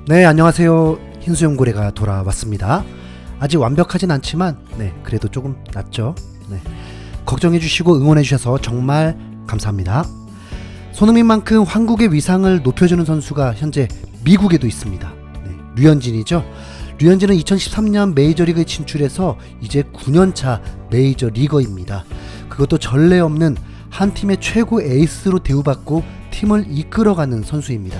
네, 안녕하세요. 흰수염고래가 돌아왔습니다. 아직 완벽하진 않지만 그래도 조금 낫죠. 걱정해주시고 응원해주셔서 정말 감사합니다. 손흥민만큼 한국의 위상을 높여주는 선수가 현재 미국에도 있습니다. 류현진이죠. 류현진은 2013년 메이저리그에 진출해서 이제 9년차 메이저리거입니다. 그것도 전례 없는 한 팀의 최고 에이스로 대우받고 팀을 이끌어가는 선수입니다.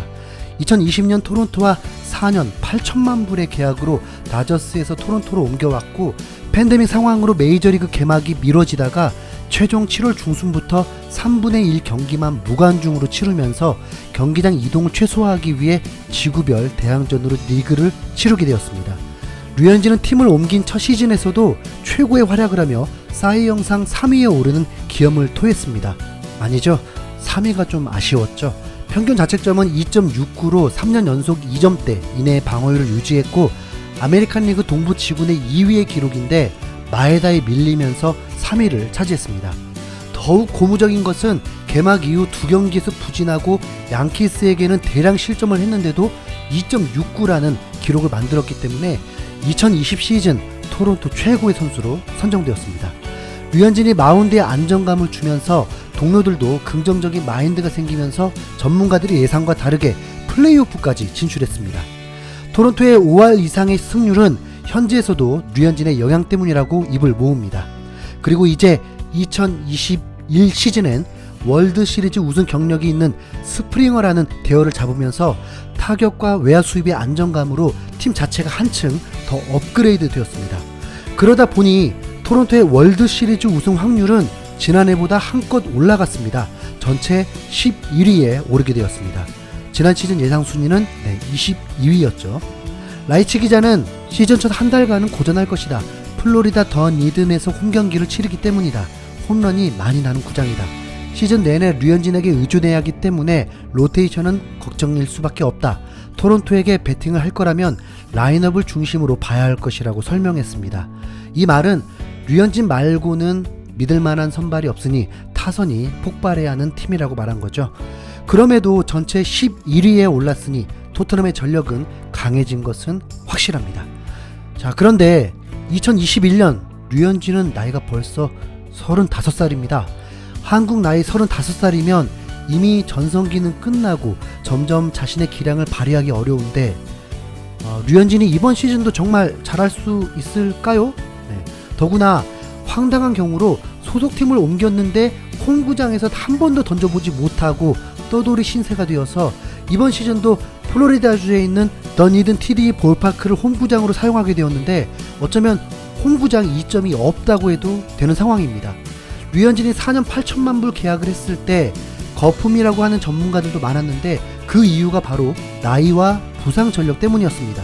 2020년 토론토와 4년 8천만 불의 계약으로 다저스에서 토론토로 옮겨왔고, 팬데믹 상황으로 메이저리그 개막이 미뤄지다가 최종 7월 중순부터 3분의 1 경기만 무관중으로 치르면서 경기장 이동을 최소화하기 위해 지구별 대항전으로 리그를 치르게 되었습니다. 류현진은 팀을 옮긴 첫 시즌에서도 최고의 활약을 하며 사이 영상 3위에 오르는 기염을 토했습니다. 아니죠, 3위가 좀 아쉬웠죠. 평균 자책점은 2.69로 3년 연속 2점대 이내의 방어율을 유지했고, 아메리칸 리그 동부 지구내 2위의 기록인데 마에다에 밀리면서 3위를 차지했습니다. 더욱 고무적인 것은 개막 이후 2경기에서 부진하고 양키스에게는 대량 실점을 했는데도 2.69라는 기록을 만들었기 때문에 2020 시즌 토론토 최고의 선수로 선정되었습니다. 류현진이 마운드에 안정감을 주면서 동료들도 긍정적인 마인드가 생기면서 전문가들의 예상과 다르게 플레이오프까지 진출했습니다. 토론토의 5할 이상의 승률은 현지에서도 류현진의 영향 때문이라고 입을 모읍니다. 그리고 이제 2021 시즌엔 월드 시리즈 우승 경력이 있는 스프링어라는 대열을 잡으면서 타격과 외야 수입의 안정감으로 팀 자체가 한층 더 업그레이드 되었습니다. 그러다 보니 토론토의 월드 시리즈 우승 확률은 지난해보다 한껏 올라갔습니다. 전체 11위에 오르게 되었습니다. 지난 시즌 예상 순위는 22위였죠. 라이치 기자는 시즌 첫 한 달간은 고전할 것이다. 플로리다 더 니든에서 홈경기를 치르기 때문이다. 홈런이 많이 나는 구장이다. 시즌 내내 류현진에게 의존해야 하기 때문에 로테이션은 걱정일 수밖에 없다. 토론토에게 배팅을 할 거라면 라인업을 중심으로 봐야 할 것이라고 설명했습니다. 이 말은 류현진 말고는 믿을만한 선발이 없으니 타선이 폭발해야 하는 팀이라고 말한 거죠. 그럼에도 전체 11위에 올랐으니 토트넘의 전력은 강해진 것은 확실합니다. 자, 그런데 2021년 류현진은 나이가 벌써 35살입니다. 한국 나이 35살이면 이미 전성기는 끝나고 점점 자신의 기량을 발휘하기 어려운데 류현진이 이번 시즌도 정말 잘할 수 있을까요? 더구나 황당한 경우로 소속팀을 옮겼는데 홈구장에서 한 번도 던져보지 못하고 떠돌이 신세가 되어서 이번 시즌도 플로리다주에 있는 더 니든 TD 볼파크를 홈구장으로 사용하게 되었는데 어쩌면 홈구장 이점이 없다고 해도 되는 상황입니다. 류현진이 4년 8천만 불 계약을 했을 때 거품이라고 하는 전문가들도 많았는데 그 이유가 바로 나이와 부상 전력 때문이었습니다.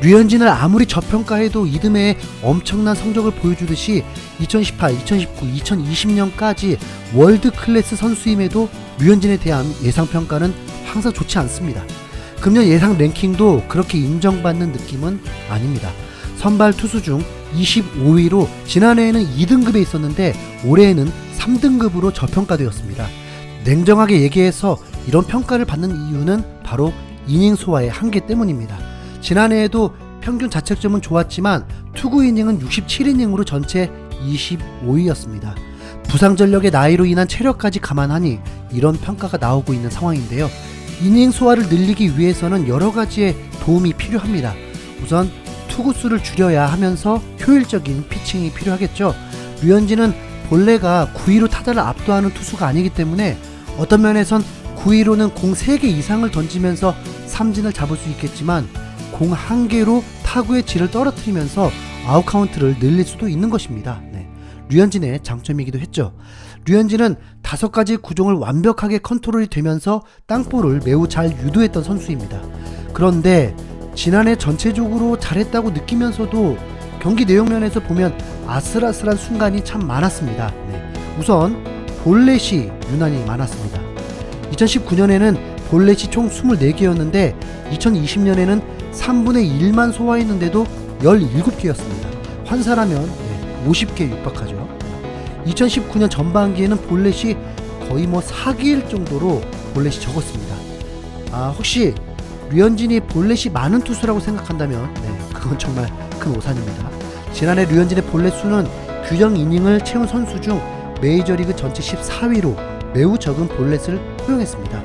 류현진을 아무리 저평가해도 이듬해 엄청난 성적을 보여주듯이 2018, 2019, 2020년까지 월드 클래스 선수임에도 류현진에 대한 예상평가는 항상 좋지 않습니다. 금년 예상 랭킹도 그렇게 인정받는 느낌은 아닙니다. 선발 투수 중 25위로 지난해에는 2등급에 있었는데 올해에는 3등급으로 저평가되었습니다. 냉정하게 얘기해서 이런 평가를 받는 이유는 바로 이닝 소화의 한계 때문입니다. 지난해에도 평균 자책점은 좋았지만 투구 이닝은 67이닝으로 전체 25위였습니다. 부상 전력의 나이로 인한 체력까지 감안하니 이런 평가가 나오고 있는 상황인데요. 이닝 소화를 늘리기 위해서는 여러 가지의 도움이 필요합니다. 우선 투구수를 줄여야 하면서 효율적인 피칭이 필요하겠죠. 류현진은 본래가 9위로 타자를 압도하는 투수가 아니기 때문에 어떤 면에선 9위로는 공 3개 이상을 던지면서 삼진을 잡을 수 있겠지만 공 1개로 타구의 질을 떨어뜨리면서 아웃카운트를 늘릴 수도 있는 것입니다. 류현진의 장점이기도 했죠. 류현진은 5가지 구종을 완벽하게 컨트롤이 되면서 땅볼을 매우 잘 유도했던 선수입니다. 그런데 지난해 전체적으로 잘했다고 느끼면서도 경기 내용면에서 보면 아슬아슬한 순간이 참 많았습니다. 우선 볼넷이 유난히 많았습니다. 2019년에는 볼넷이 총 24개였는데 2020년에는 3분의 1만 소화했는데도 17개였습니다. 환산하면 50개에 육박하죠. 2019년 전반기에는 볼넷이 거의 4개일 정도로 볼넷이 적었습니다. 혹시 류현진이 볼넷이 많은 투수라고 생각한다면 그건 정말 큰 오산입니다. 지난해 류현진의 볼넷 수는 규정 이닝을 채운 선수 중 메이저리그 전체 14위로 매우 적은 볼넷을 허용했습니다.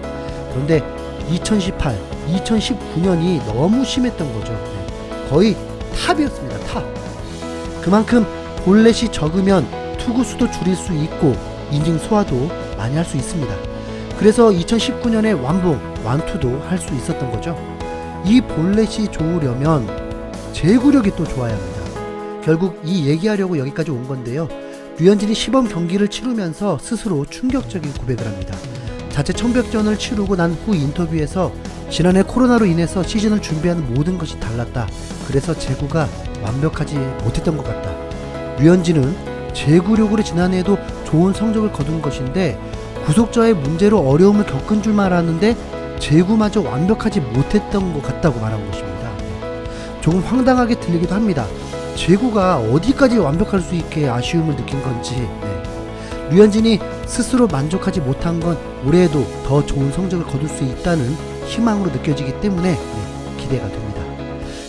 그런데 2018, 2019년이 너무 심했던 거죠. 거의 탑이었습니다. 탑. 그만큼 볼넷이 적으면 투구 수도 줄일 수 있고 이닝 소화도 많이 할 수 있습니다. 그래서 2019년에 완투도 할 수 있었던 거죠. 이 볼넷이 좋으려면 제구력이 또 좋아야 합니다. 결국 이 얘기하려고 여기까지 온 건데요. 류현진이 시범 경기를 치르면서 스스로 충격적인 고백을 합니다. 자체 청백전을 치르고 난 후 인터뷰에서 지난해 코로나로 인해서 시즌을 준비하는 모든 것이 달랐다. 그래서 제구가 완벽하지 못했던 것 같다. 류현진은 제구력으로 지난해에도 좋은 성적을 거둔 것인데 구속자의 문제로 어려움을 겪은 줄만 알았는데 제구마저 완벽하지 못했던 것 같다고 말한 것입니다. 조금 황당하게 들리기도 합니다. 제구가 어디까지 완벽할 수 있게 아쉬움을 느낀 건지. 류현진이 스스로 만족하지 못한 건 올해에도 더 좋은 성적을 거둘 수 있다는 희망으로 느껴지기 때문에 기대가 됩니다.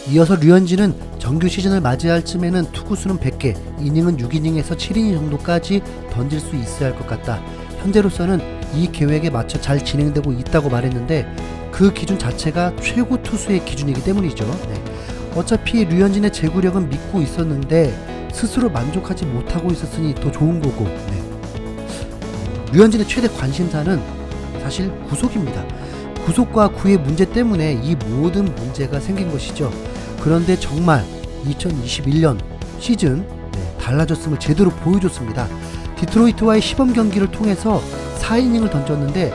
이어서 류현진은 정규 시즌을 맞이할 쯤에는 투구수는 100개, 이닝은 6이닝에서 7이닝 정도까지 던질 수 있어야 할 것 같다. 현재로서는 이 계획에 맞춰 잘 진행되고 있다고 말했는데 그 기준 자체가 최고 투수의 기준이기 때문이죠. 어차피 류현진의 제구력은 믿고 있었는데 스스로 만족하지 못하고 있었으니 더 좋은 거고. 류현진의 최대 관심사는 사실 구속입니다. 구속과 구의 문제 때문에 이 모든 문제가 생긴 것이죠. 그런데 정말 2021년 시즌 달라졌음을 제대로 보여줬습니다. 디트로이트와의 시범 경기를 통해서 4이닝을 던졌는데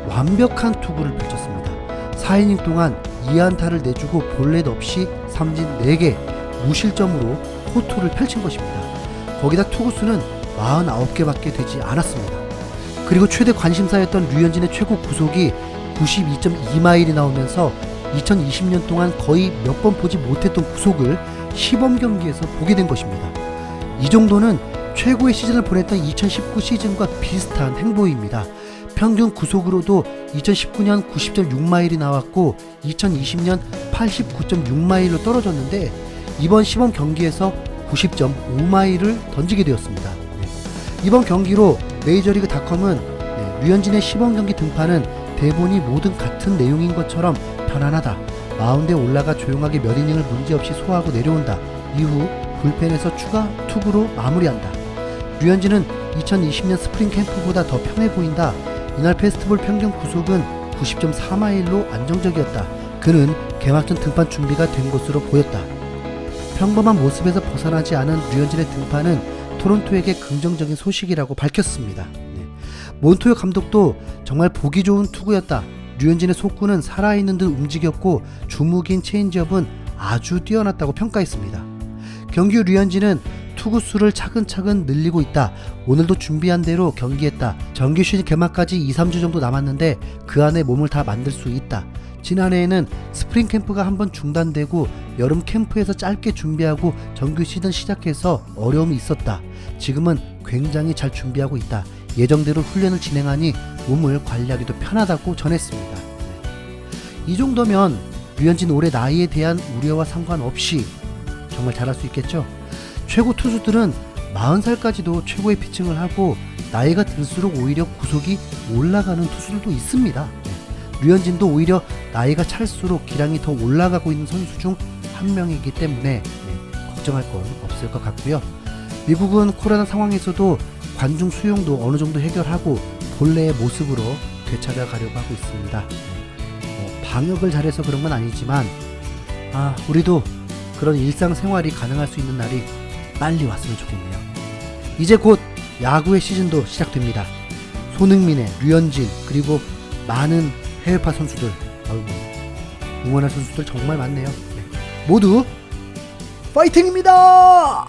완벽한 투구를 펼쳤습니다. 4이닝 동안 2안타를 내주고 볼넷 없이 삼진 4개 무실점으로 호투를 펼친 것입니다. 거기다 투구수는 49개밖에 되지 않았습니다. 그리고 최대 관심사였던 류현진의 최고 구속이 92.2마일이 나오면서 2020년 동안 거의 몇 번 보지 못했던 구속을 시범 경기에서 보게 된 것입니다. 이 정도는 최고의 시즌을 보냈던 2019 시즌과 비슷한 행보입니다. 평균 구속으로도 2019년 90.6마일이 나왔고 2020년 89.6마일로 떨어졌는데 이번 시범 경기에서 90.5마일을 던지게 되었습니다. 이번 경기로 메이저리그닷컴은 류현진의 시범 경기 등판은 대본이 모든 같은 내용인 것처럼 편안하다. 마운드에 올라가 조용하게 몇 이닝을 문제없이 소화하고 내려온다. 이후 불펜에서 추가 투구로 마무리한다. 류현진은 2020년 스프링 캠프보다 더 편해 보인다. 이날 페스티벌 평균 구속은 90.4마일로 안정적이었다. 그는 개막전 등판 준비가 된 것으로 보였다. 평범한 모습에서 벗어나지 않은 류현진의 등판은 토론토에게 긍정적인 소식이라고 밝혔습니다. 몬토요 감독도 정말 보기 좋은 투구였다. 류현진의 속구는 살아있는 듯 움직였고 주무기인 체인지업은 아주 뛰어났다고 평가했습니다. 경기 후 류현진은 투구수를 차근차근 늘리고 있다. 오늘도 준비한 대로 경기했다. 정규 시즌 개막까지 2-3주 정도 남았는데 그 안에 몸을 다 만들 수 있다. 지난해에는 스프링 캠프가 한번 중단되고 여름 캠프에서 짧게 준비하고 정규 시즌 시작해서 어려움이 있었다. 지금은 굉장히 잘 준비하고 있다. 예정대로 훈련을 진행하니 몸을 관리하기도 편하다고 전했습니다. 이 정도면 류현진 올해 나이에 대한 우려와 상관없이 정말 잘할 수 있겠죠. 최고 투수들은 40살까지도 최고의 피칭을 하고 나이가 들수록 오히려 구속이 올라가는 투수들도 있습니다. 류현진도 오히려 나이가 찰수록 기량이 더 올라가고 있는 선수 중 한 명이기 때문에 걱정할 건 없을 것 같고요. 미국은 코로나 상황에서도 관중 수용도 어느 정도 해결하고 본래의 모습으로 되찾아가려고 하고 있습니다. 방역을 잘해서 그런 건 아니지만 우리도 그런 일상생활이 가능할 수 있는 날이 빨리 왔으면 좋겠네요. 이제 곧 야구의 시즌도 시작됩니다. 손흥민의 류현진 그리고 많은 해외파 선수들 응원할 선수들 정말 많네요. 모두 파이팅입니다!